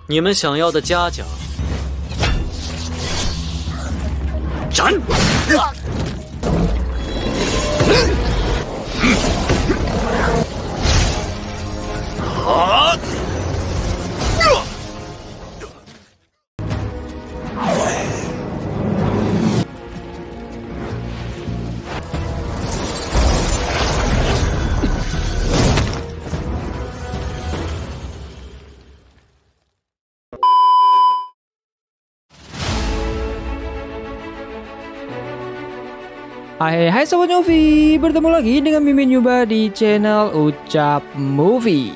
你们想要的嘉奖，斩！啊！Hai Sobat Movie, bertemu lagi dengan Mimin Yuba di channel Ucap Movie.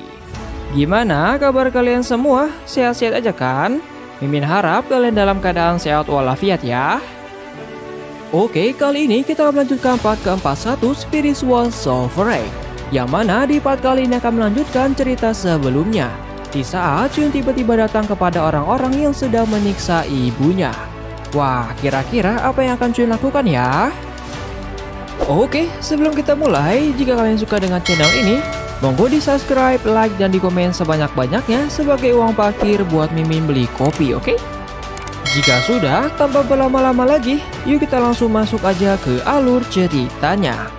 Gimana kabar kalian semua? Sehat-sehat aja kan? Mimin harap kalian dalam keadaan sehat walafiat ya. Oke, kali ini kita akan melanjutkan part ke-41 Spiritual Sovereign, yang mana di part kali ini akan melanjutkan cerita sebelumnya, di saat Chun tiba-tiba datang kepada orang-orang yang sedang menyiksa ibunya. Wah, kira-kira apa yang akan Chun lakukan ya? Oke, sebelum kita mulai, jika kalian suka dengan channel ini, monggo di subscribe, like, dan di komen sebanyak-banyaknya sebagai uang parkir buat Mimin beli kopi, oke? Jika sudah, tanpa berlama-lama lagi, yuk kita langsung masuk aja ke alur ceritanya.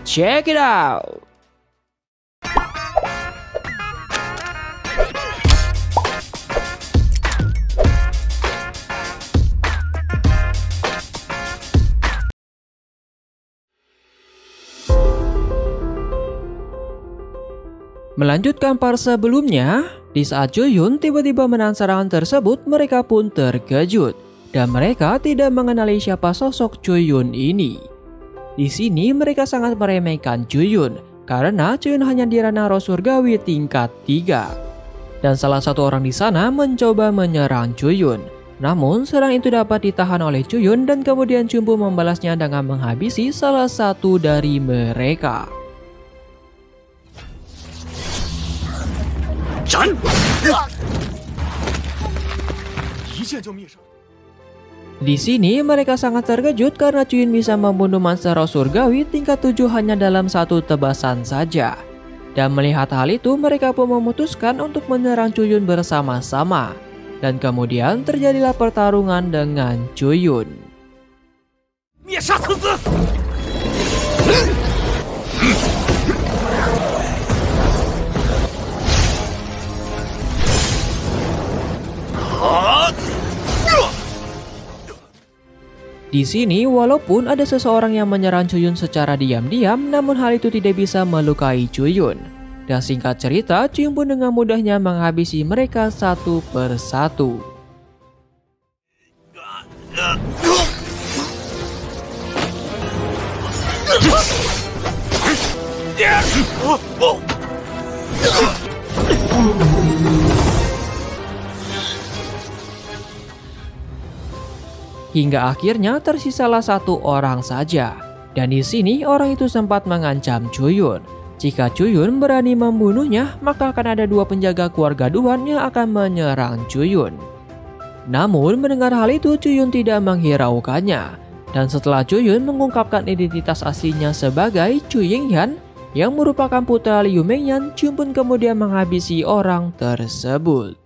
Check it out! Melanjutkan part sebelumnya, di saat Juyun tiba-tiba menahan serangan tersebut, mereka pun terkejut dan mereka tidak mengenali siapa sosok Juyun ini. Di sini mereka sangat meremehkan Juyun karena Juyun hanya di ranah roh surgawi tingkat 3. Dan salah satu orang di sana mencoba menyerang Juyun. Namun serangan itu dapat ditahan oleh Juyun dan kemudian Juyun pun membalasnya dengan menghabisi salah satu dari mereka. Di sini mereka sangat terkejut karena Juyun bisa membunuh monster roh surgawi tingkat 7 hanya dalam satu tebasan saja. Dan melihat hal itu, mereka pun memutuskan untuk menyerang Juyun bersama-sama. Dan kemudian terjadilah pertarungan dengan Juyun. Di sini, walaupun ada seseorang yang menyerang Juyun secara diam-diam, namun hal itu tidak bisa melukai Juyun. Dan singkat cerita, Juyun pun dengan mudahnya menghabisi mereka satu persatu. Hingga akhirnya tersisalah satu orang saja. Dan di sini orang itu sempat mengancam Juyun. Jika Juyun berani membunuhnya, maka akan ada dua penjaga keluarga Duan yang akan menyerang Juyun. Namun mendengar hal itu, Juyun tidak menghiraukannya. Dan setelah Juyun mengungkapkan identitas aslinya sebagai Chu Yingyan, yang merupakan putra Liu Mengyan, Juyun pun kemudian menghabisi orang tersebut.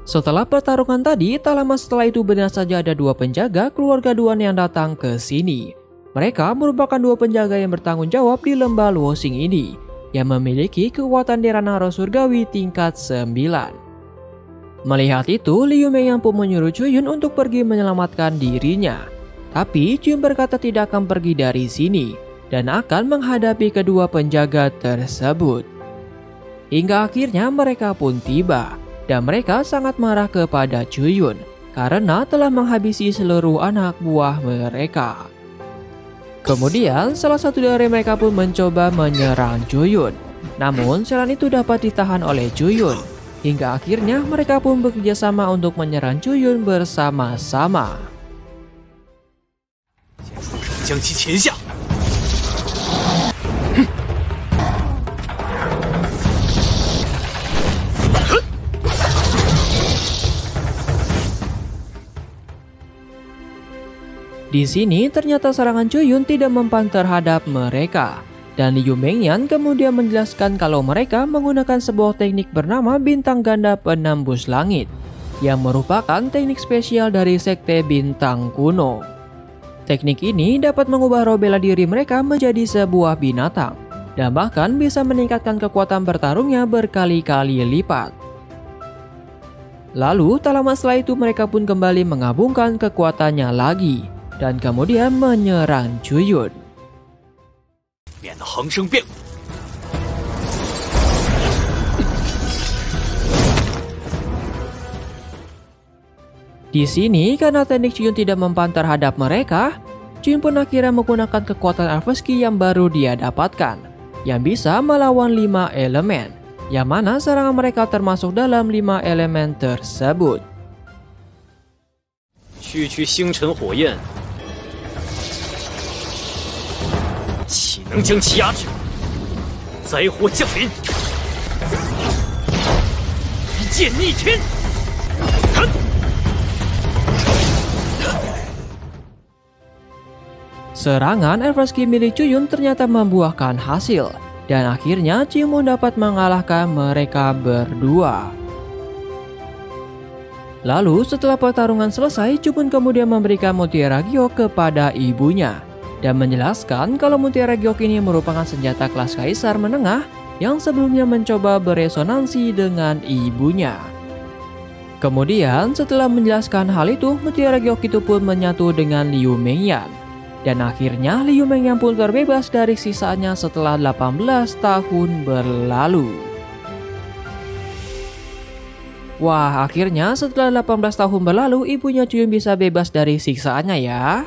Setelah pertarungan tadi, tak lama setelah itu benar saja ada dua penjaga keluarga Duan yang datang ke sini. Mereka merupakan dua penjaga yang bertanggung jawab di lembah Luosing ini, yang memiliki kekuatan di ranah roh surgawi tingkat 9. Melihat itu, Liu Mengyan pun menyuruh Juyun untuk pergi menyelamatkan dirinya. Tapi Juyun berkata tidak akan pergi dari sini dan akan menghadapi kedua penjaga tersebut. Hingga akhirnya mereka pun tiba, dan mereka sangat marah kepada Juyun karena telah menghabisi seluruh anak buah mereka. Kemudian salah satu dari mereka pun mencoba menyerang Juyun. Namun serangan itu dapat ditahan oleh Juyun. Hingga akhirnya mereka pun bekerjasama untuk menyerang Juyun bersama-sama. Di sini ternyata serangan Chuyun tidak mempan terhadap mereka. Dan Liu Mengyan kemudian menjelaskan kalau mereka menggunakan sebuah teknik bernama bintang ganda penembus langit, yang merupakan teknik spesial dari Sekte Bintang Kuno. Teknik ini dapat mengubah roh bela diri mereka menjadi sebuah binatang, dan bahkan bisa meningkatkan kekuatan bertarungnya berkali-kali lipat. Lalu tak lama setelah itu mereka pun kembali menggabungkan kekuatannya lagi, dan kemudian menyerang Chuyun. 免得横生变故。Di sini karena teknik Chuyun tidak mempan terhadap mereka, Chuyun pun akhirnya menggunakan kekuatan Alphaski yang baru dia dapatkan, yang bisa melawan 5 elemen, yang mana serangan mereka termasuk dalam 5 elemen tersebut. 区区星辰火焰，岂能将其压制？灾祸降临，一剑逆天！ Serangan Alphaski milik Chuyun ternyata membuahkan hasil, dan akhirnya Chuyun dapat mengalahkan mereka berdua. Lalu setelah pertarungan selesai, Chuyun kemudian memberikan Mutiara Giok kepada ibunya, dan menjelaskan kalau Mutiara Giok ini merupakan senjata kelas kaisar menengah yang sebelumnya mencoba beresonansi dengan ibunya. Kemudian setelah menjelaskan hal itu, Mutiara Giok itu pun menyatu dengan Liu Mengyan. Dan akhirnya Liu Mengyan pun terbebas dari sisaannya setelah 18 tahun berlalu. Wah, akhirnya setelah 18 tahun berlalu ibunya Chuyun bisa bebas dari siksaannya ya.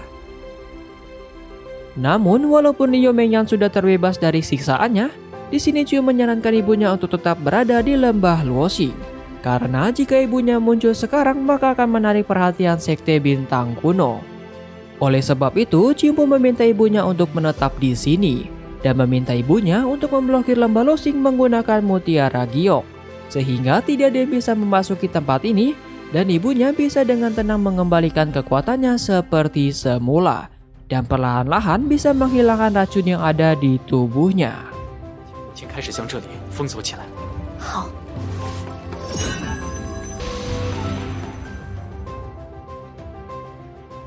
Namun walaupun Liu Mengyan sudah terbebas dari siksaannya, di sini Chuyun menyarankan ibunya untuk tetap berada di lembah Luoxing. Karena jika ibunya muncul sekarang maka akan menarik perhatian Sekte Bintang Kuno. Oleh sebab itu, Chuyun pun meminta ibunya untuk menetap di sini dan meminta ibunya untuk memblokir lembah Luoxing menggunakan Mutiara Giok, sehingga tidak ada yang bisa memasuki tempat ini dan ibunya bisa dengan tenang mengembalikan kekuatannya seperti semula dan perlahan-lahan bisa menghilangkan racun yang ada di tubuhnya. 请开始将这里封锁起来。好。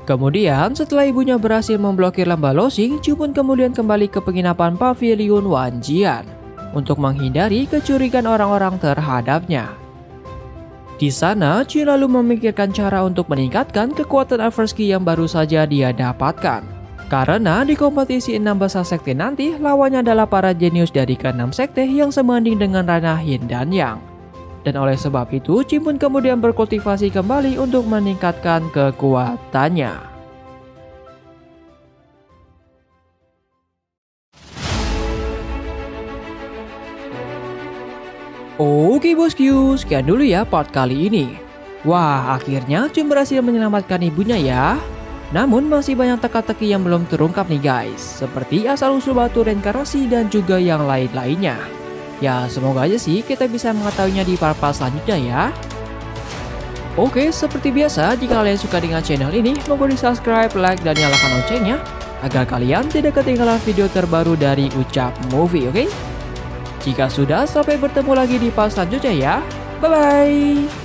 Kemudian setelah ibunya berhasil memblokir lembah Luoxing, Chuyun pun kemudian kembali ke penginapan Pavilion Wanjian untuk menghindari kecurigaan orang-orang terhadapnya. Di sana, Chuyun lalu memikirkan cara untuk meningkatkan kekuatan Alphaski yang baru saja dia dapatkan. Karena di kompetisi 6 besar sekte nanti, lawannya adalah para jenius dari ke-6 sekte yang sebanding dengan ranah Yin dan Yang. Dan oleh sebab itu, Chuyun pun kemudian berkultivasi kembali untuk meningkatkan kekuatannya. Oke bosku, sekian dulu ya part kali ini. Wah, akhirnya Chuyun berhasil menyelamatkan ibunya ya. Namun masih banyak teka-teki yang belum terungkap nih guys, seperti asal-usul batu reinkarnasi dan juga yang lain-lainnya. Ya semoga aja sih kita bisa mengetahuinya di part-part selanjutnya ya. Oke, seperti biasa jika kalian suka dengan channel ini, mohon di subscribe, like, dan nyalakan loncengnya agar kalian tidak ketinggalan video terbaru dari Ucap Movie, oke? Jika sudah, sampai bertemu lagi di part selanjutnya ya. Bye-bye!